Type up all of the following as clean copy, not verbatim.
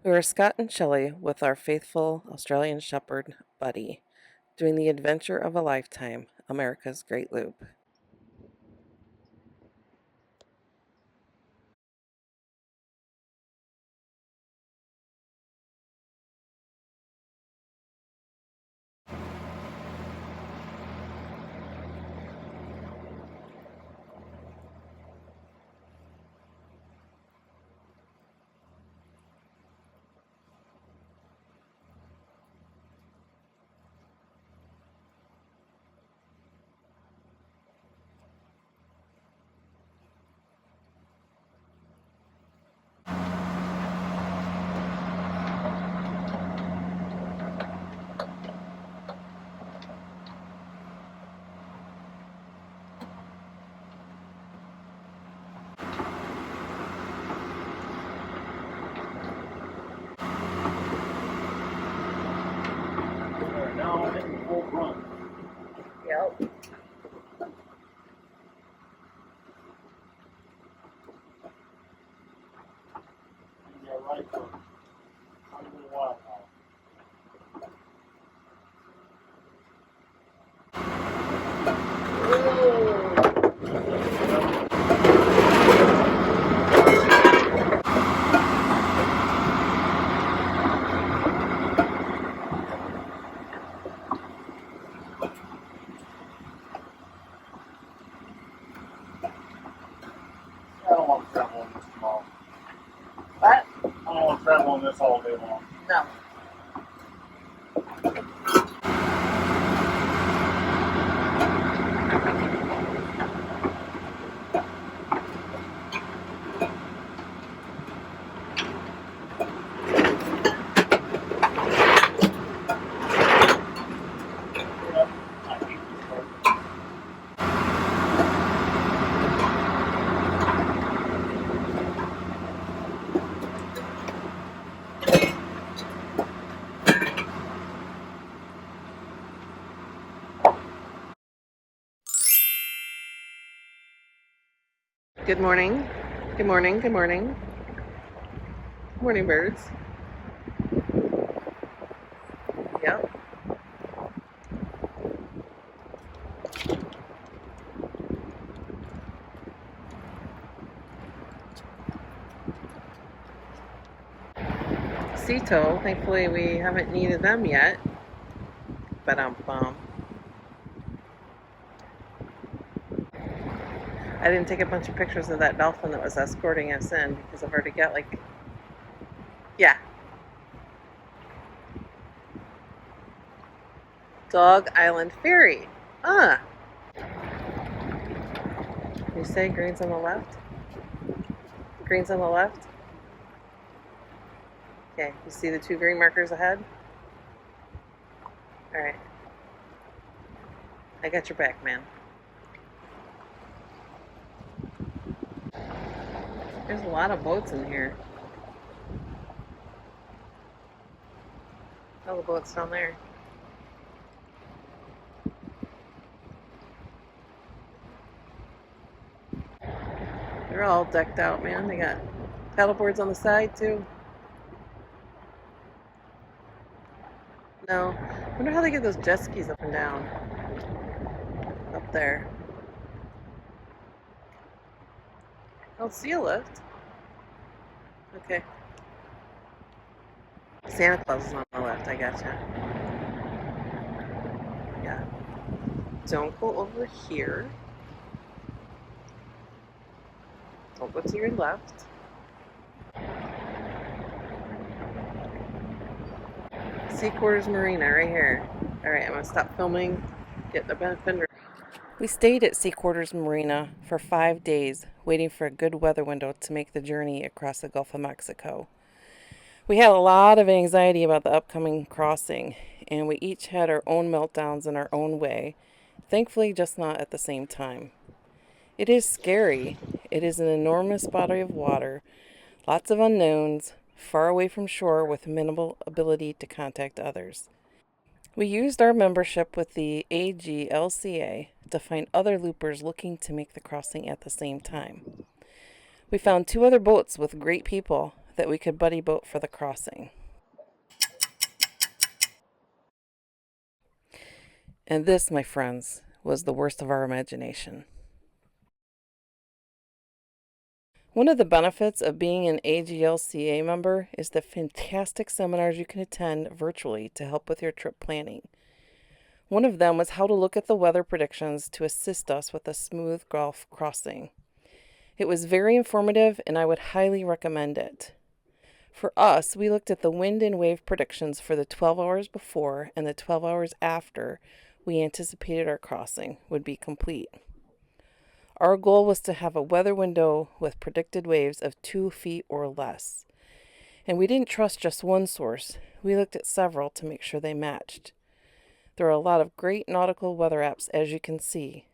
We were Scott and Shelley with our faithful Australian Shepherd, Buddy, doing the adventure of a lifetime, America's Great Loop. Now I'm hitting full front. Yep. Yeah, right for a little while now. I don't want to travel on this tomorrow. What? I don't want to travel on this all day long. No. Yeah, I hate this part. Good morning. Good morning. Good morning. Morning, birds. Yep. Ceto, thankfully we haven't needed them yet. But I didn't take a bunch of pictures of that dolphin that was escorting us in because I've already got yeah. Dog Island Ferry. Ah. You say green's on the left? Green's on the left? Okay, you see the two green markers ahead? Alright. I got your back, man. There's a lot of boats in here. All the boats down there. They're all decked out, man. They got paddleboards on the side, too. No. I wonder how they get those jet skis up and down. Up there. I don't see a lift. Okay. Santa Claus is on the left. I gotcha. Yeah. Don't go over here. Don't go to your left. Sea Quarters Marina right here. Alright, I'm going to stop filming. Get the fender. We stayed at Sea Quarters Marina for 5 days, waiting for a good weather window to make the journey across the Gulf of Mexico. We had a lot of anxiety about the upcoming crossing, and we each had our own meltdowns in our own way, thankfully just not at the same time. It is scary. It is an enormous body of water, lots of unknowns, far away from shore with minimal ability to contact others. We used our membership with the AGLCA to find other loopers looking to make the crossing at the same time. We found 2 other boats with great people that we could buddy boat for the crossing. And this, my friends, was the worst of our imagination. One of the benefits of being an AGLCA member is the fantastic seminars you can attend virtually to help with your trip planning. One of them was how to look at the weather predictions to assist us with a smooth Gulf crossing. It was very informative and I would highly recommend it. For us, we looked at the wind and wave predictions for the 12 hours before and the 12 hours after we anticipated our crossing would be complete. Our goal was to have a weather window with predicted waves of 2 feet or less. And we didn't trust just one source. We looked at several to make sure they matched. There are a lot of great nautical weather apps, as you can see.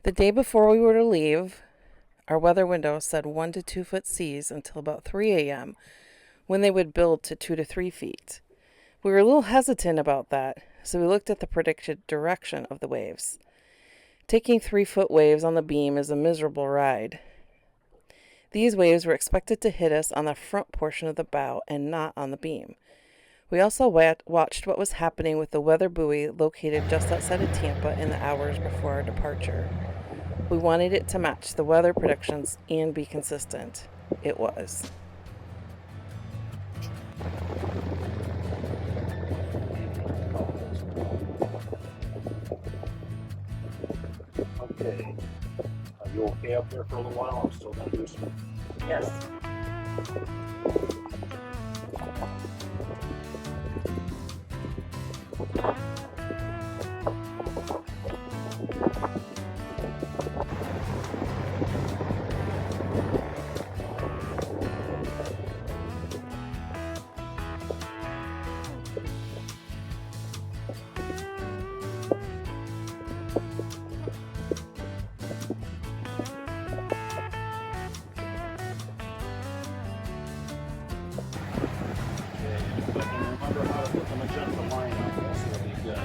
The day before we were to leave, our weather window said 1 to 2 foot seas until about 3 a.m., when they would build to 2 to 3 feet. We were a little hesitant about that, so we looked at the predicted direction of the waves. Taking 3-foot waves on the beam is a miserable ride. These waves were expected to hit us on the front portion of the bow and not on the beam. We also watched what was happening with the weather buoy located just outside of Tampa in the hours before our departure. We wanted it to match the weather predictions and be consistent. It was. Okay. Are you okay up there for a little while? I'm still gonna do some. Yes. If I can remember how to put the magenta line on this, it'll be good.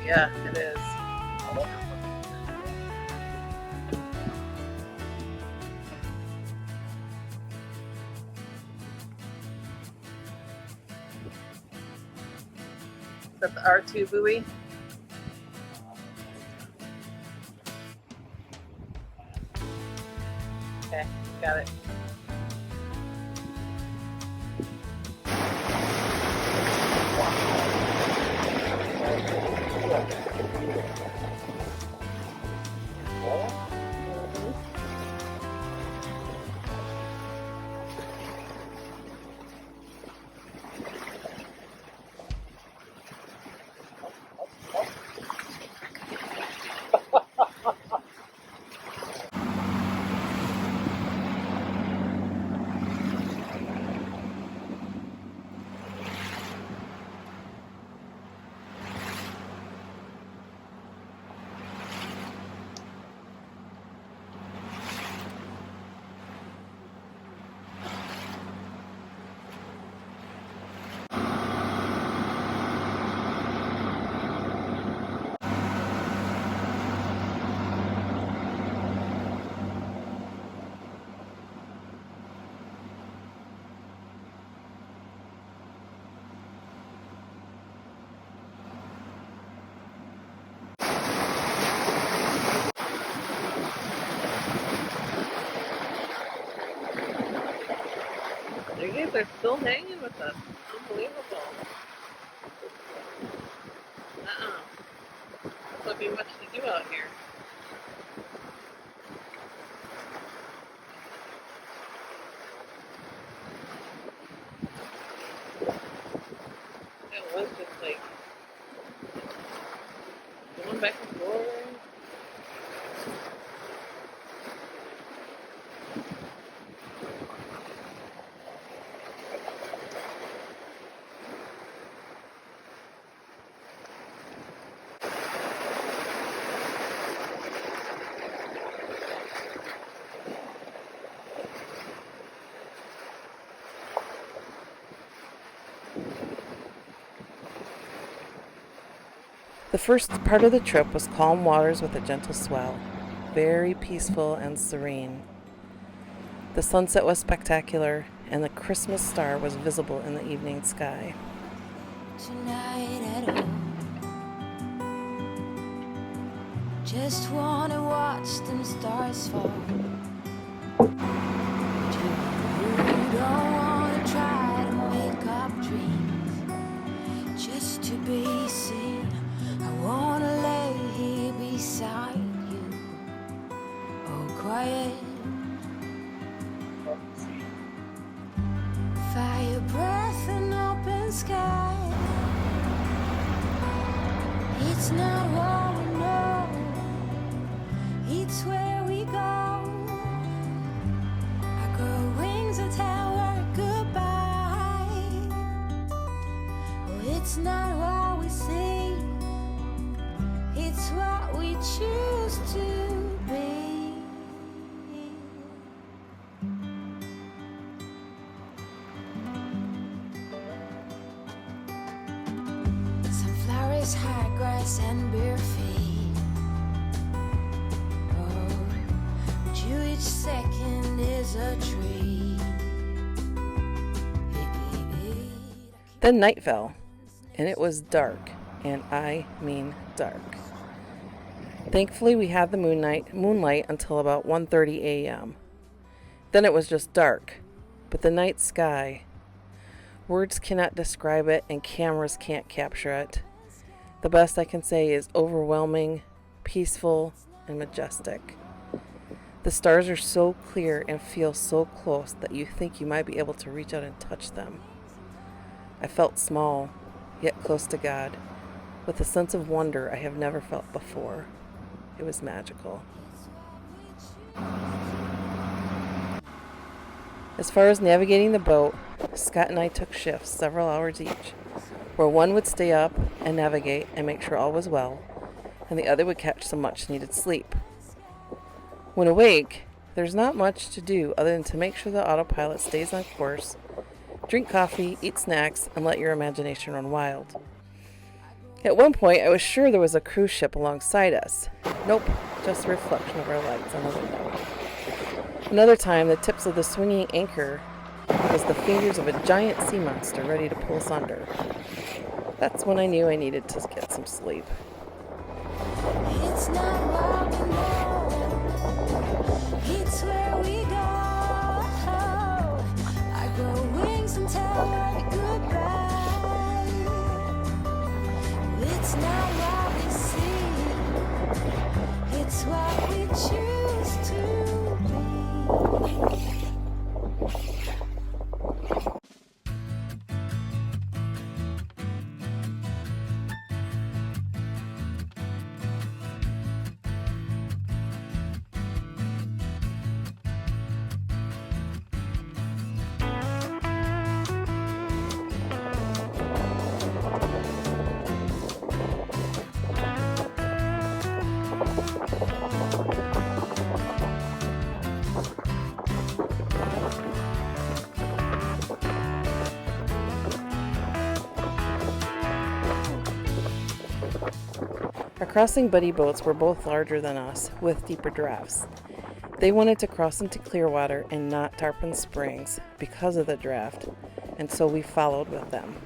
Yeah, it is. Is that the R2 buoy? Okay, got it. You guys are still hanging with us. Unbelievable. Must not be much to do out here. It was just like going back and forth. The first part of the trip was calm waters with a gentle swell, very peaceful and serene. The sunset was spectacular, and the Christmas star was visible in the evening sky. Tonight at home, just wanna watch them stars fall. You don't wanna try to make up dreams just to be seen. I wanna lay here beside you, oh quiet. Fire breath and open sky. It's not what we know, it's where we go. I grow wings and tell her goodbye. Oh, it's not what we see, it's what we choose to be. Sunflowers, high grass, and bare feet. Oh, but you each second is a tree. Then night fell, and it was dark, and I mean dark. Thankfully, we had the moonlight until about 1:30 a.m. Then it was just dark, but the night sky, words cannot describe it and cameras can't capture it. The best I can say is overwhelming, peaceful, and majestic. The stars are so clear and feel so close that you think you might be able to reach out and touch them. I felt small, yet close to God, with a sense of wonder I have never felt before. It was magical. As far as navigating the boat, Scott and I took shifts, several hours each, where one would stay up and navigate and make sure all was well, and the other would catch some much-needed sleep. When awake, there's not much to do other than to make sure the autopilot stays on course, drink coffee, eat snacks, and let your imagination run wild. At one point, I was sure there was a cruise ship alongside us. Nope, just a reflection of our lights on the window. Another time, the tips of the swinging anchor was the fingers of a giant sea monster ready to pull us under. That's when I knew I needed to get some sleep. It's not what we know, it's where we go. I grow wings and tell her goodbye. It's not what we see, it's what we choose to be. Our crossing buddy boats were both larger than us, with deeper drafts. They wanted to cross into Clearwater and not Tarpon Springs because of the draft, and so we followed with them.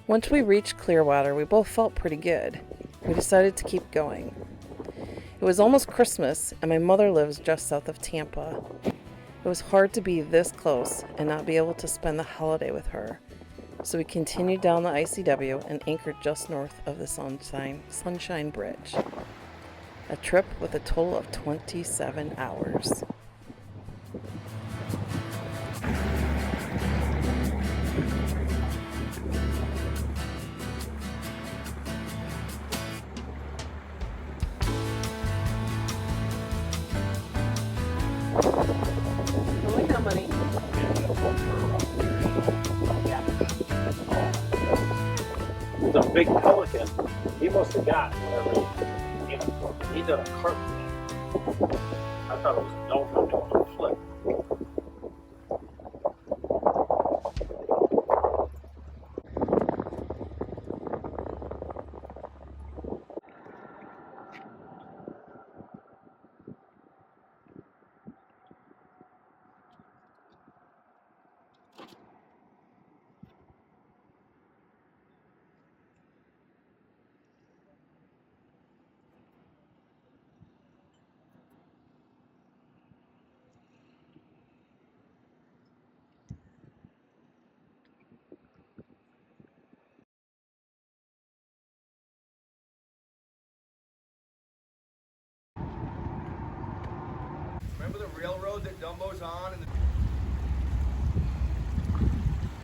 Once we reached Clearwater, we both felt pretty good. We decided to keep going. It was almost Christmas, and my mother lives just south of Tampa. It was hard to be this close and not be able to spend the holiday with her. So we continued down the ICW and anchored just north of the Sunshine Bridge. A trip with a total of 27 hours. Money. Yeah. big pelican, he must have got whatever he needed for it. He did a carp flip. I thought it was a dolphin doing a flip. Remember the railroad that Dumbo's on? And